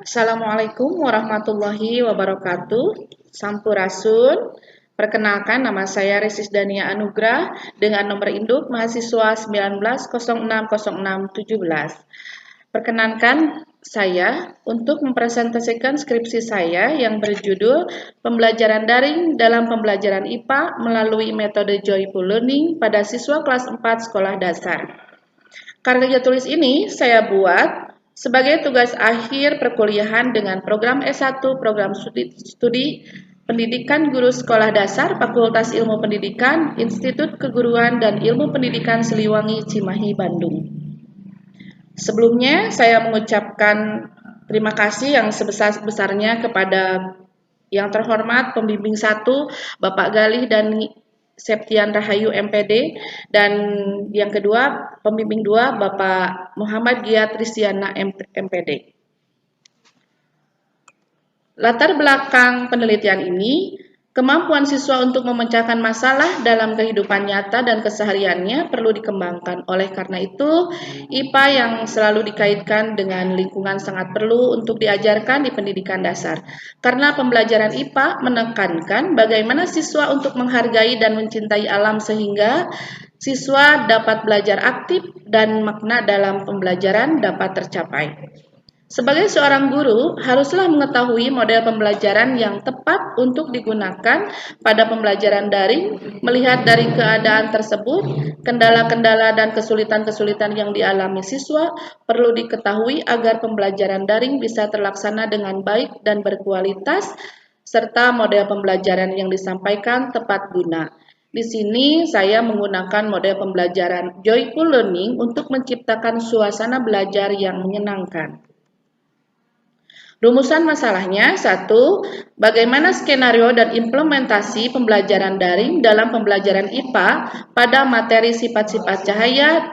Assalamualaikum warahmatullahi wabarakatuh. Sampurasun. Perkenalkan, nama saya Resis Dania Anugrah dengan nomor induk mahasiswa 19060617. Perkenankan saya untuk mempresentasikan skripsi saya yang berjudul Pembelajaran Daring dalam Pembelajaran IPA melalui metode Joyful Learning pada siswa kelas 4 sekolah dasar. Karya tulis ini saya buat sebagai tugas akhir perkuliahan dengan program S1 Program Studi Pendidikan Guru Sekolah Dasar Fakultas Ilmu Pendidikan Institut Keguruan dan Ilmu Pendidikan Siliwangi Cimahi Bandung. Sebelumnya saya mengucapkan terima kasih yang sebesar-besarnya kepada yang terhormat pembimbing 1 Bapak Galih dan Septian Rahayu MPD, dan yang kedua pembimbing 2 Bapak Muhammad Giat Ristiana MPD. Latar belakang penelitian ini, kemampuan siswa untuk memecahkan masalah dalam kehidupan nyata dan kesehariannya perlu dikembangkan. Oleh karena itu, IPA yang selalu dikaitkan dengan lingkungan sangat perlu untuk diajarkan di pendidikan dasar. Karena pembelajaran IPA menekankan bagaimana siswa untuk menghargai dan mencintai alam sehingga siswa dapat belajar aktif dan makna dalam pembelajaran dapat tercapai. Sebagai seorang guru, haruslah mengetahui model pembelajaran yang tepat untuk digunakan pada pembelajaran daring, melihat dari keadaan tersebut, kendala-kendala dan kesulitan-kesulitan yang dialami siswa perlu diketahui agar pembelajaran daring bisa terlaksana dengan baik dan berkualitas, serta model pembelajaran yang disampaikan tepat guna. Di sini saya menggunakan model pembelajaran Joyful Learning untuk menciptakan suasana belajar yang menyenangkan. Rumusan masalahnya, 1. Bagaimana skenario dan implementasi pembelajaran daring dalam pembelajaran IPA pada materi sifat-sifat cahaya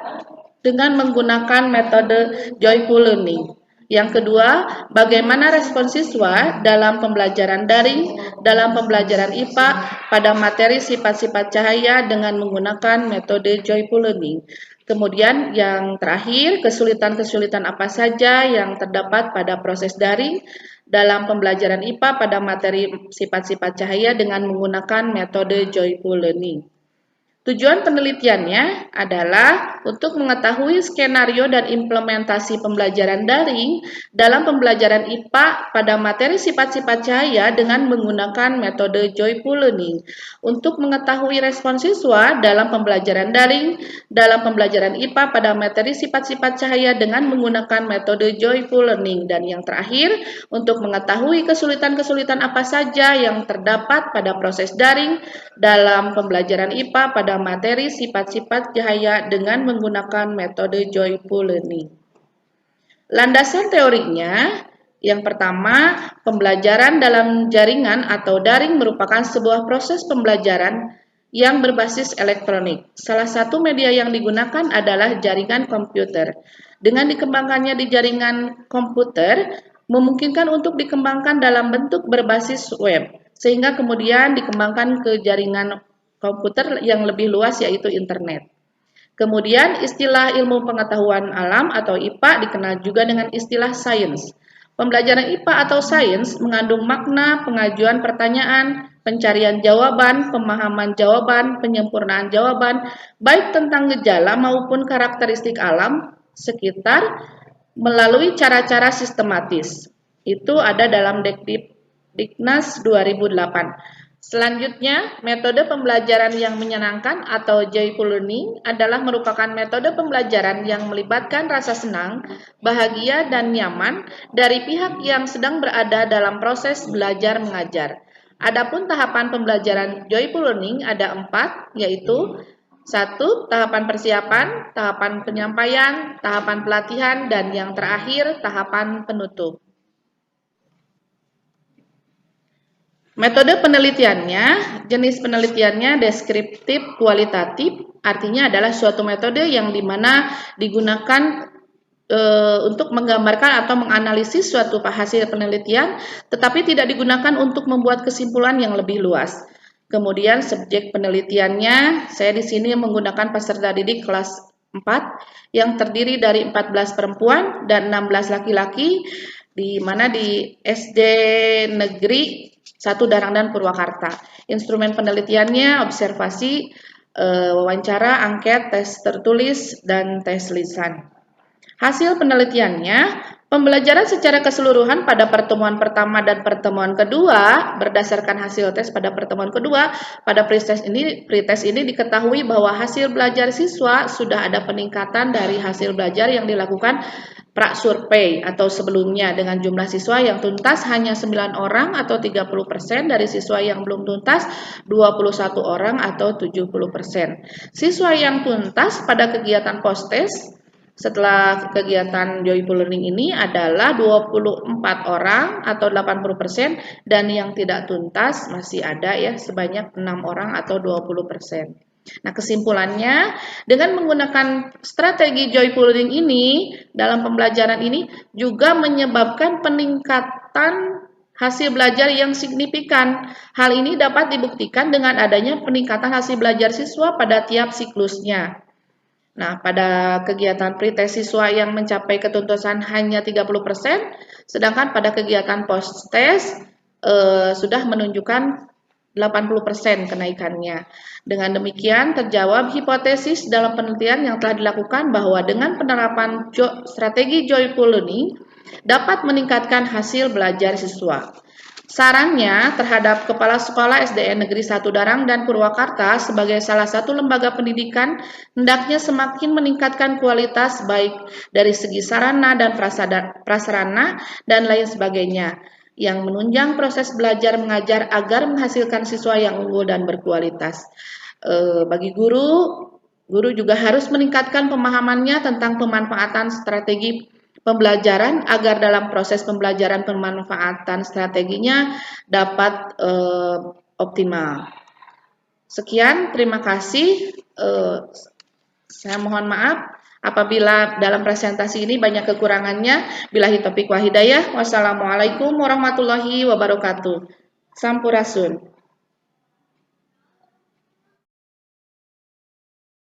dengan menggunakan metode Joyful Learning. Yang kedua, bagaimana respon siswa dalam pembelajaran daring dalam pembelajaran IPA pada materi sifat-sifat cahaya dengan menggunakan metode Joyful Learning. Kemudian yang terakhir, kesulitan-kesulitan apa saja yang terdapat pada proses daring dalam pembelajaran IPA pada materi sifat-sifat cahaya dengan menggunakan metode Joyful Learning. Tujuan penelitiannya adalah untuk mengetahui skenario dan implementasi pembelajaran daring dalam pembelajaran IPA pada materi sifat-sifat cahaya dengan menggunakan metode Joyful Learning, untuk mengetahui respon siswa dalam pembelajaran daring dalam pembelajaran IPA pada materi sifat-sifat cahaya dengan menggunakan metode Joyful Learning, dan yang terakhir untuk mengetahui kesulitan-kesulitan apa saja yang terdapat pada proses daring dalam pembelajaran IPA pada materi sifat-sifat cahaya dengan menggunakan metode Joyful Learning. Landasan teorinya, yang pertama, pembelajaran dalam jaringan atau daring merupakan sebuah proses pembelajaran yang berbasis elektronik. Salah satu media yang digunakan adalah jaringan komputer. Dengan dikembangkannya di jaringan komputer, memungkinkan untuk dikembangkan dalam bentuk berbasis web, sehingga kemudian dikembangkan ke jaringan komputer yang lebih luas, yaitu internet. Kemudian istilah ilmu pengetahuan alam atau IPA dikenal juga dengan istilah sains. Pembelajaran IPA atau sains mengandung makna pengajuan pertanyaan, pencarian jawaban, pemahaman jawaban, penyempurnaan jawaban, baik tentang gejala maupun karakteristik alam sekitar melalui cara-cara sistematis. Itu ada dalam Diknas 2008. Selanjutnya, metode pembelajaran yang menyenangkan atau Joyful Learning adalah merupakan metode pembelajaran yang melibatkan rasa senang, bahagia, dan nyaman dari pihak yang sedang berada dalam proses belajar mengajar. Adapun tahapan pembelajaran Joyful Learning ada 4, yaitu 1. Tahapan persiapan, tahapan penyampaian, tahapan pelatihan, dan yang terakhir tahapan penutup. Metode penelitiannya, jenis penelitiannya deskriptif kualitatif, artinya adalah suatu metode yang dimana digunakan untuk menggambarkan atau menganalisis suatu hasil penelitian, tetapi tidak digunakan untuk membuat kesimpulan yang lebih luas. Kemudian subjek penelitiannya, saya di sini menggunakan peserta didik kelas yang terdiri dari 14 perempuan dan 16 laki-laki, di mana di SD Negeri 1 Darang dan Purwakarta. Instrumen penelitiannya observasi, wawancara, angket, tes tertulis, dan tes lisan. Hasil penelitiannya, pembelajaran secara keseluruhan pada pertemuan pertama dan pertemuan kedua, berdasarkan hasil tes pada pertemuan kedua, pada pretest ini diketahui bahwa hasil belajar siswa sudah ada peningkatan dari hasil belajar yang dilakukan pra-survei atau sebelumnya, dengan jumlah siswa yang tuntas hanya 9 orang atau 30%, dari siswa yang belum tuntas 21 orang atau 70%. Siswa yang tuntas pada kegiatan post-test setelah kegiatan Joyful Learning ini adalah 24 orang atau 80%, dan yang tidak tuntas masih ada ya sebanyak 6 orang atau 20%. Nah, kesimpulannya, dengan menggunakan strategi Joyful Learning ini dalam pembelajaran ini juga menyebabkan peningkatan hasil belajar yang signifikan. Hal ini dapat dibuktikan dengan adanya peningkatan hasil belajar siswa pada tiap siklusnya. Nah, pada kegiatan pretest siswa yang mencapai ketuntasan hanya 30%, sedangkan pada kegiatan post-test sudah menunjukkan 80% kenaikannya. Dengan demikian, terjawab hipotesis dalam penelitian yang telah dilakukan bahwa dengan penerapan strategi Joyful Learning dapat meningkatkan hasil belajar siswa. Sarannya terhadap Kepala Sekolah SDN Negeri 1 Darang dan Purwakarta sebagai salah satu lembaga pendidikan, hendaknya semakin meningkatkan kualitas baik dari segi sarana dan prasarana dan lain sebagainya, yang menunjang proses belajar mengajar agar menghasilkan siswa yang unggul dan berkualitas. Bagi guru juga harus meningkatkan pemahamannya tentang pemanfaatan strategi pembelajaran agar dalam proses pembelajaran pemanfaatan strateginya dapat optimal. Sekian, terima kasih. Saya mohon maaf apabila dalam presentasi ini banyak kekurangannya. Billahi taufiq wal hidayah. Wassalamualaikum warahmatullahi wabarakatuh. Sampurasun.